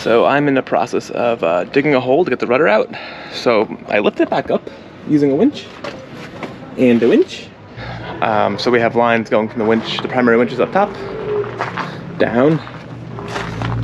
So I'm in the process of digging a hole to get the rudder out. So I lift it back up using a winch and a winch. So we have lines going from the winch, the primary winches up top, down,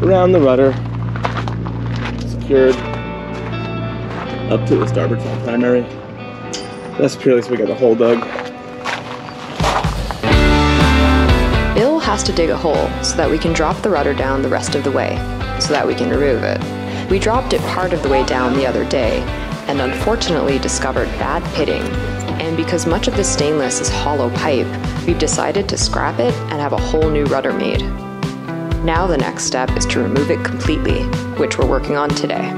around the rudder, secured up to the starboard side primary. That's purely so we get the hole dug. Bill has to dig a hole so that we can drop the rudder down the rest of the way, so that we can remove it. We dropped it part of the way down the other day, and unfortunately discovered bad pitting. And because much of the stainless is hollow pipe, we've decided to scrap it and have a whole new rudder made. Now the next step is to remove it completely, which we're working on today.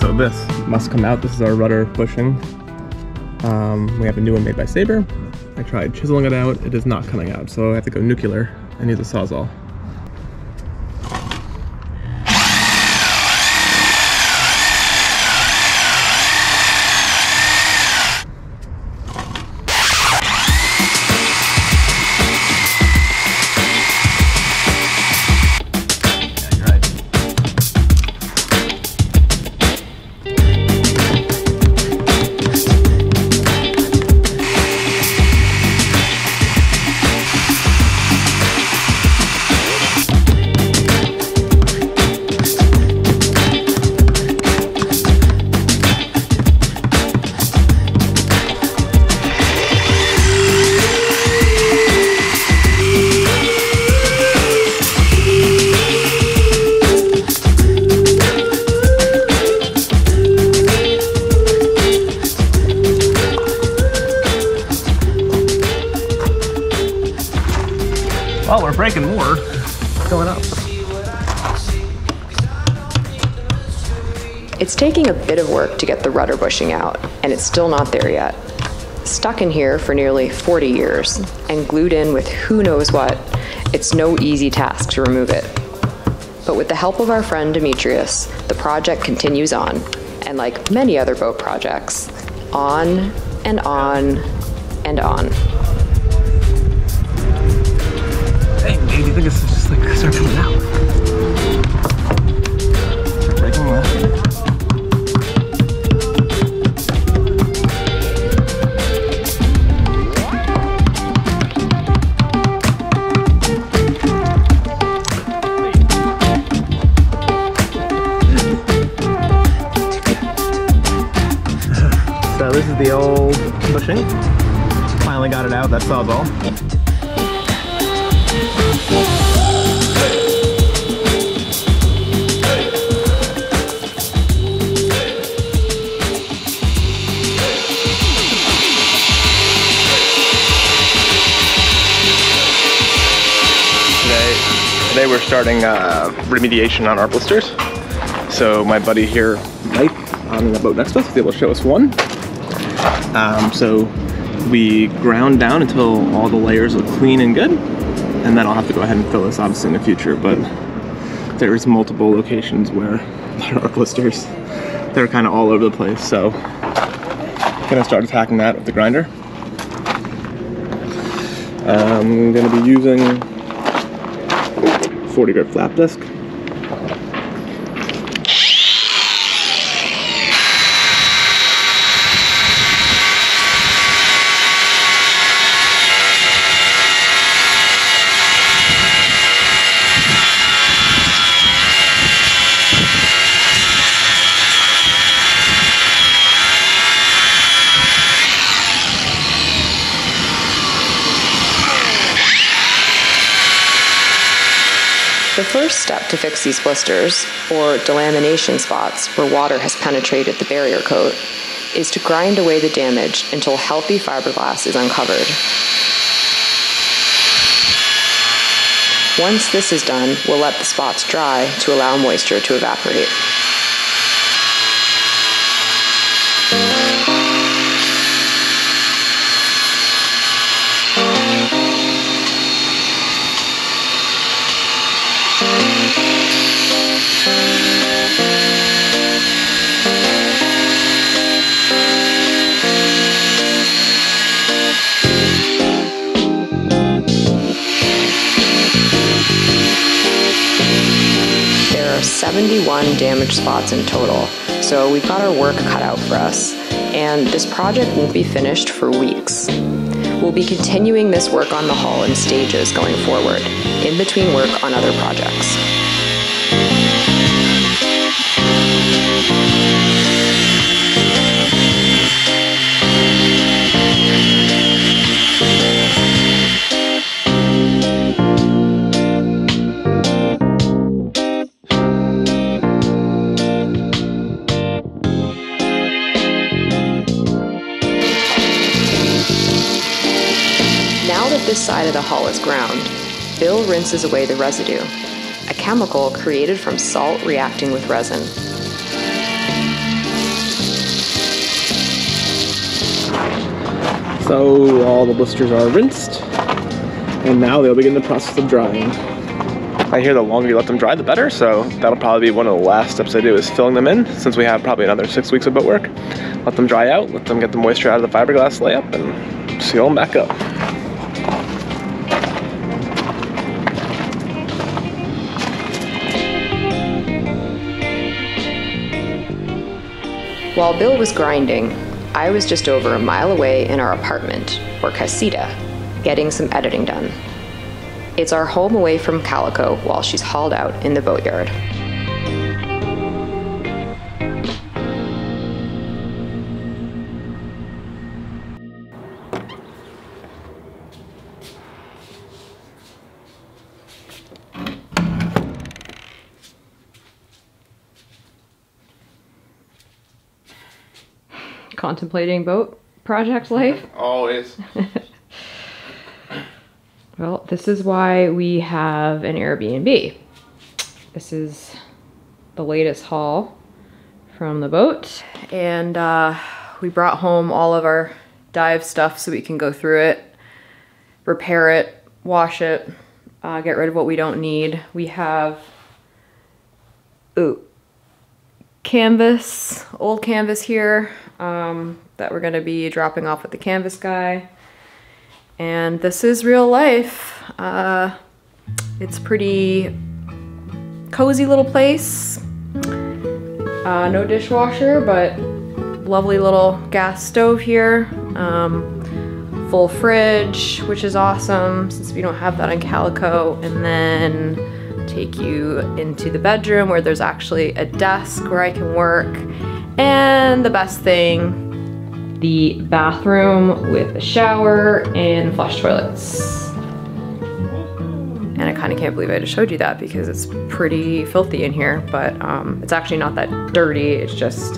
So this must come out. This is our rudder bushing. We have a new one made by Sabre. I tried chiseling it out. It is not coming out, so I have to go nuclear and use a Sawzal. Well, we're breaking more. What's going up? It's taking a bit of work to get the rudder bushing out, and it's still not there yet. Stuck in here for nearly 40 years, and glued in with who knows what, it's no easy task to remove it. But with the help of our friend Demetrius, the project continues on, and like many other boat projects, on and on and on. Hey, do you think it's just like start coming out? Start breaking left. So this is the old bushing. Finally got it out. That's Sawzal. Today we're starting remediation on our blisters. So my buddy here, Mike, on the boat next to us, is able to show us one. So we ground down until all the layers look clean and good, and then I'll have to go ahead and fill this obviously in the future, but there's multiple locations where there are blisters. They're kind of all over the place, so I'm gonna start attacking that with the grinder. I'm gonna be using 40 grit flap disc. The first step to fix these blisters, or delamination spots where water has penetrated the barrier coat, is to grind away the damage until healthy fiberglass is uncovered. Once this is done, we'll let the spots dry to allow moisture to evaporate. 71 damaged spots in total, so we've got our work cut out for us, and this project won't be finished for weeks. We'll be continuing this work on the hull in stages going forward, in between work on other projects. Now that this side of the hull is ground, Bill rinses away the residue, a chemical created from salt reacting with resin. So all the blisters are rinsed, and now they'll begin the process of drying. I hear the longer you let them dry, the better, so that'll probably be one of the last steps I do is filling them in, since we have probably another 6 weeks of boat work. Let them dry out, let them get the moisture out of the fiberglass layup, and seal them back up. While Bill was grinding, I was just over a mile away in our apartment, or Casita, getting some editing done. It's our home away from Calico while she's hauled out in the boatyard. Contemplating boat project life? Always. Well, this is why we have an Airbnb. This is the latest haul from the boat, and we brought home all of our dive stuff so we can go through it, repair it, wash it, get rid of what we don't need. We have canvas, old canvas here that we're gonna be dropping off with the canvas guy. And this is real life. It's pretty cozy little place. No dishwasher, but lovely little gas stove here. Full fridge, which is awesome since we don't have that on Calico. And then take you into the bedroom where there's actually a desk where I can work. And the best thing, the bathroom with a shower and flush toilets. And I kind of can't believe I just showed you that because it's pretty filthy in here, but it's actually not that dirty, it's just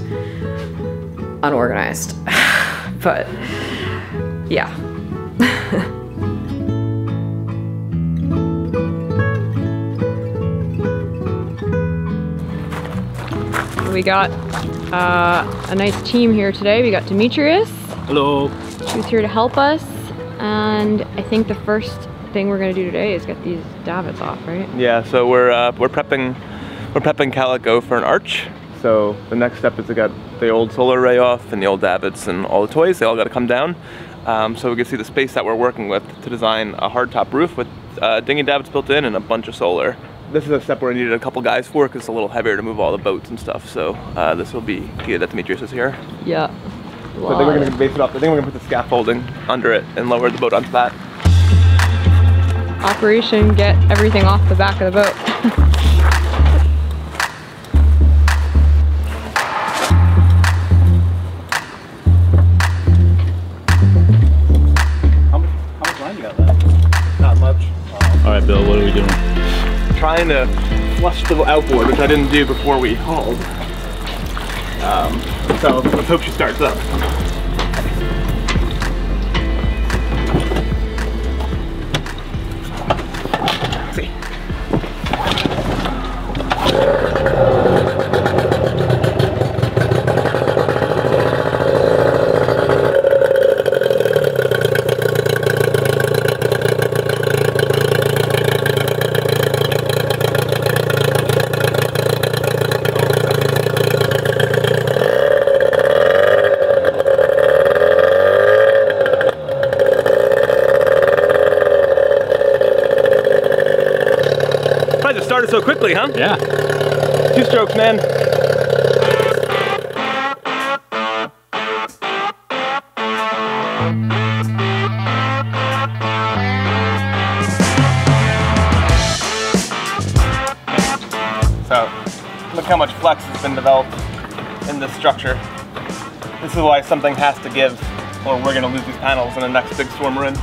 unorganized. But yeah. We got a nice team here today. We got Demetrius. Hello. Who's here to help us. And I think the first thing we're gonna do today is get these davits off, right? Yeah, so we're prepping Calico for an arch. So the next step is to get the old solar array off and the old davits and all the toys. They all got to come down. So we can see the space that we're working with to design a hardtop roof with dinghy davits built in and a bunch of solar. This is a step where I needed a couple guys for because it's a little heavier to move all the boats and stuff. So this will be good that Demetrius is here. Yeah. So I think we're gonna base it off. I think we're gonna put the scaffolding under it and lower the boat onto that. Operation get everything off the back of the boat. How much line you got left? Not much. All right, Bill, what are we doing? Trying to flush the outboard, which I didn't do before we hauled. So let's hope she starts up. Let's see. Surprised it started so quickly, huh? Yeah. 2 strokes, man. So, look how much flex has been developed in this structure. This is why something has to give, or we're gonna lose these panels in the next big storm we're in.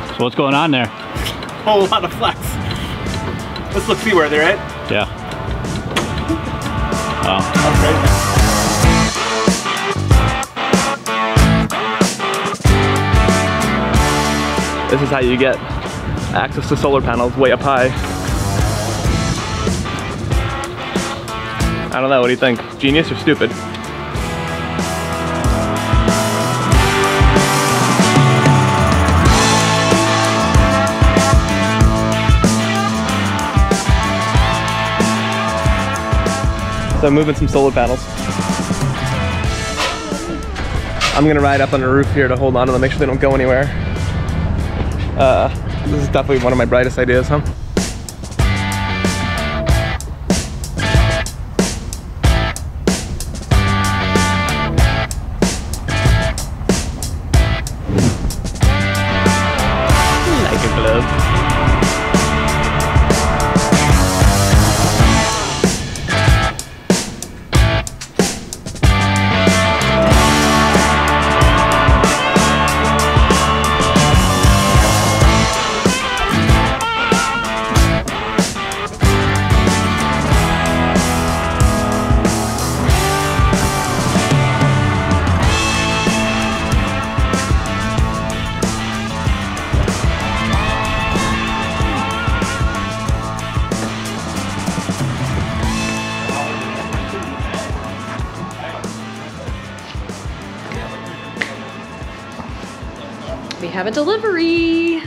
So what's going on there? Whole lot of flex. This looks seaworthy, right? Yeah. Oh. That's crazy. This is how you get access to solar panels way up high. I don't know, what do you think? Genius or stupid? So I'm moving some solar panels. I'm gonna ride up on the roof here to hold on to them, make sure they don't go anywhere. This is definitely one of my brightest ideas, huh? Like a glove. We have a delivery!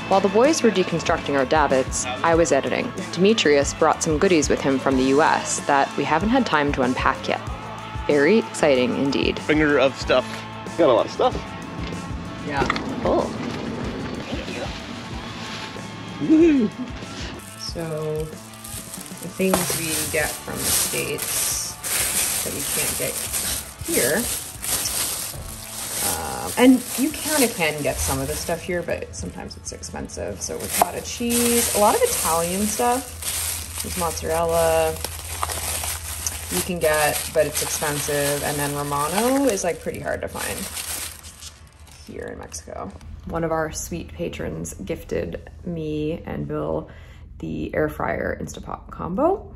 While the boys were deconstructing our davits, I was editing. Demetrius brought some goodies with him from the US that we haven't had time to unpack yet. Very exciting indeed. Bringer of stuff. Got a lot of stuff. Yeah. Cool. Woohoo! So, the things we get from the States that we can't get here. And you can get some of this stuff here, but sometimes it's expensive. So ricotta cheese, a lot of Italian stuff. There's mozzarella you can get, but it's expensive. And then Romano is like pretty hard to find here in Mexico. One of our sweet patrons gifted me and Bill the air fryer Instapot combo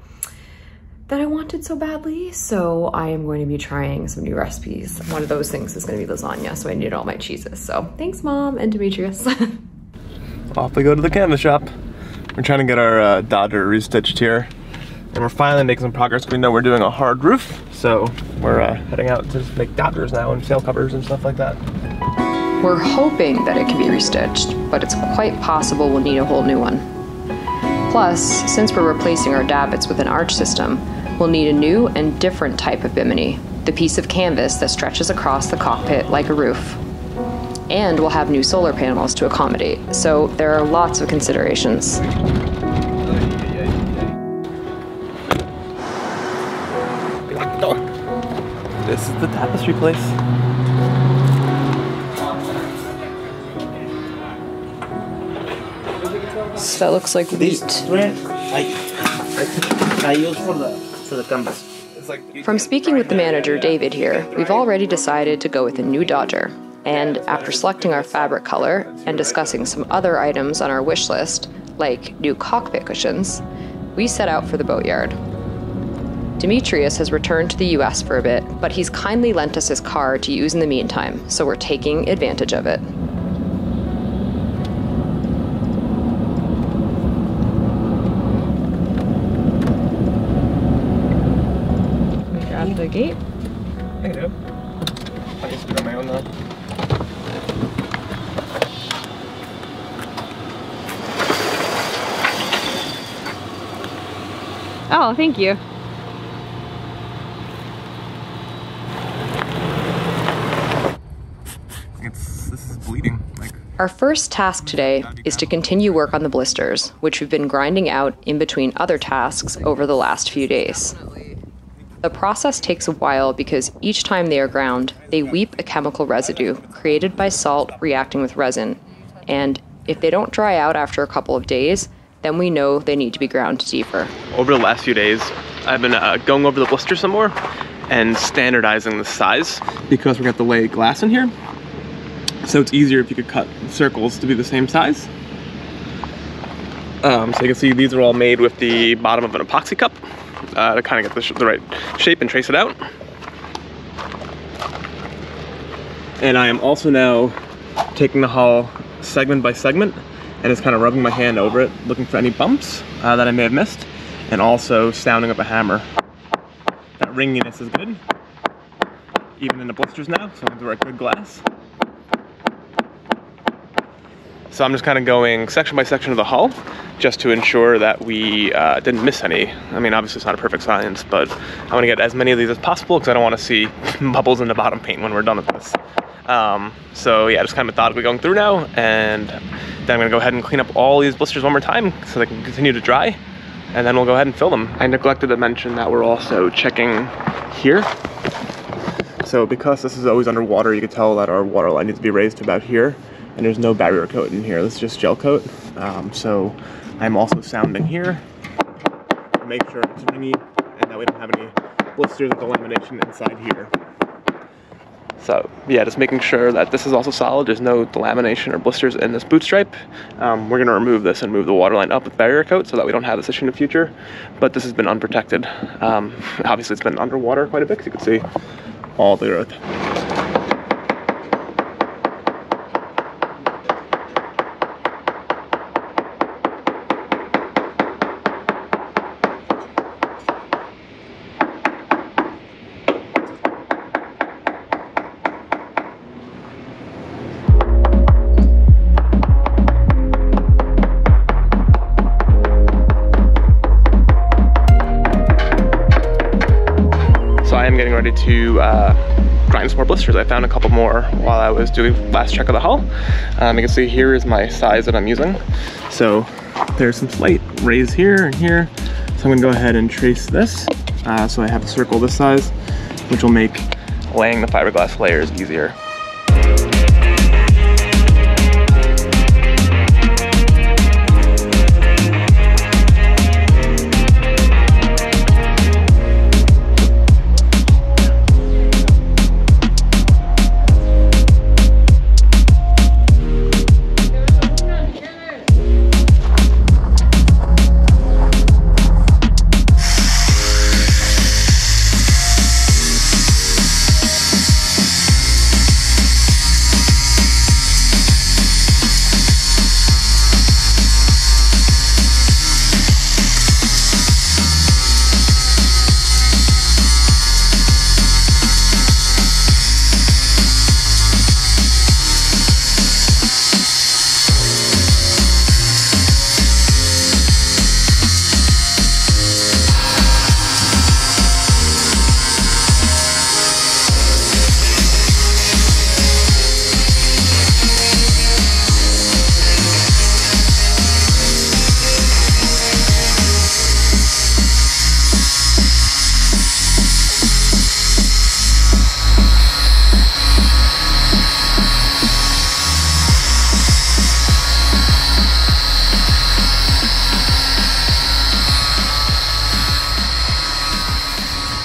that I wanted so badly. So I am going to be trying some new recipes. One of those things is going to be lasagna, so I need all my cheeses. So thanks, Mom and Demetrius. Off we go to the canvas shop. We're trying to get our Dodger restitched here, and we're finally making some progress. We know we're doing a hard roof, so we're heading out to make Dodgers now and sail covers and stuff like that. We're hoping that it can be restitched, but it's quite possible we'll need a whole new one. Plus, since we're replacing our davits with an arch system, we'll need a new and different type of bimini, the piece of canvas that stretches across the cockpit like a roof. And we'll have new solar panels to accommodate, so there are lots of considerations. Lock the door. This is the tapestry place. That looks like wheat. I use for the canvas. From speaking with the manager, David, here, we've already decided to go with a new Dodger. And after selecting our fabric color and discussing some other items on our wish list, like new cockpit cushions, we set out for the boatyard. Demetrius has returned to the US for a bit, but he's kindly lent us his car to use in the meantime, so we're taking advantage of it. Grab the gate. I can do it. I can do it on my own though. Oh, thank you. This is bleeding. Like, Our first task today is to continue work on the blisters, which we've been grinding out in between other tasks over the last few days. The process takes a while because each time they are ground, they weep a chemical residue created by salt reacting with resin, and if they don't dry out after a couple of days, then we know they need to be ground deeper. Over the last few days, I've been going over the blister some more and standardizing the size because we're going to have to lay glass in here. So it's easier if you could cut circles to be the same size. So you can see these are all made with the bottom of an epoxy cup to kind of get the right shape and trace it out. And I am also now taking the hull segment by segment and just kind of rubbing my hand over it, looking for any bumps that I may have missed, and also sounding up a hammer. That ringiness is good, even in the blisters now, so these are good glass. So I'm just kind of going section by section of the hull, just to ensure that we didn't miss any. I mean, obviously it's not a perfect science, but I want to get as many of these as possible because I don't want to see bubbles in the bottom paint when we're done with this. So yeah, just kind of methodically going through now, and then I'm gonna go ahead and clean up all these blisters one more time so they can continue to dry, and then we'll go ahead and fill them. I neglected to mention that we're also checking here. So because this is always underwater, you can tell that our water line needs to be raised to about here, and there's no barrier coat in here. This is just gel coat. So I'm also sounding here to make sure it's ringy and that we don't have any blisters of delamination inside here. So yeah, just making sure that this is also solid. There's no delamination or blisters in this boot stripe. We're gonna remove this and move the water line up with barrier coat so that we don't have this issue in the future. But this has been unprotected. Obviously it's been underwater quite a bit, so you can see all the growth. I am getting ready to grind some more blisters. I found a couple more while I was doing last check of the hull. You can see here is my size that I'm using. So there's some slight raise here and here. So I'm gonna go ahead and trace this. So I have a circle this size, which will make laying the fiberglass layers easier.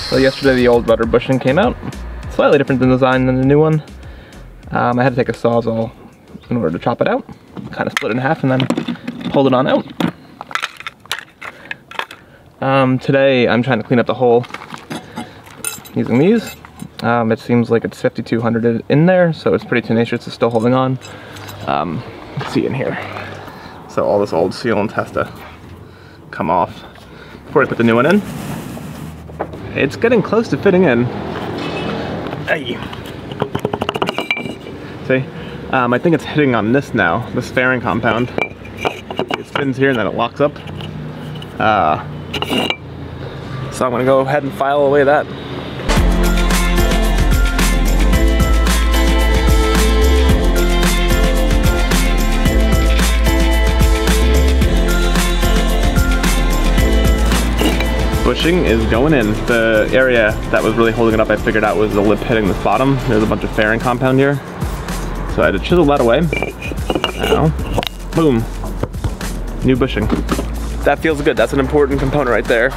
So yesterday the old rudder bushing came out, slightly different in design than the new one. I had to take a Sawzal in order to chop it out, kind of split it in half and then pulled it on out. Today I'm trying to clean up the hole using these. It seems like it's 5200 in there, so it's pretty tenacious, it's still holding on. Let's see in here. So all this old sealant has to come off before I put the new one in. It's getting close to fitting in. Hey. See? I think it's hitting on this now, this fairing compound. It spins here and then it locks up. So I'm gonna go ahead and file away that. bushing is going in. The area that was really holding it up, I figured out, was the lip hitting this bottom. There's a bunch of fairing compound here. So I had to chisel that away. Now, boom, new bushing. That feels good. That's an important component right there.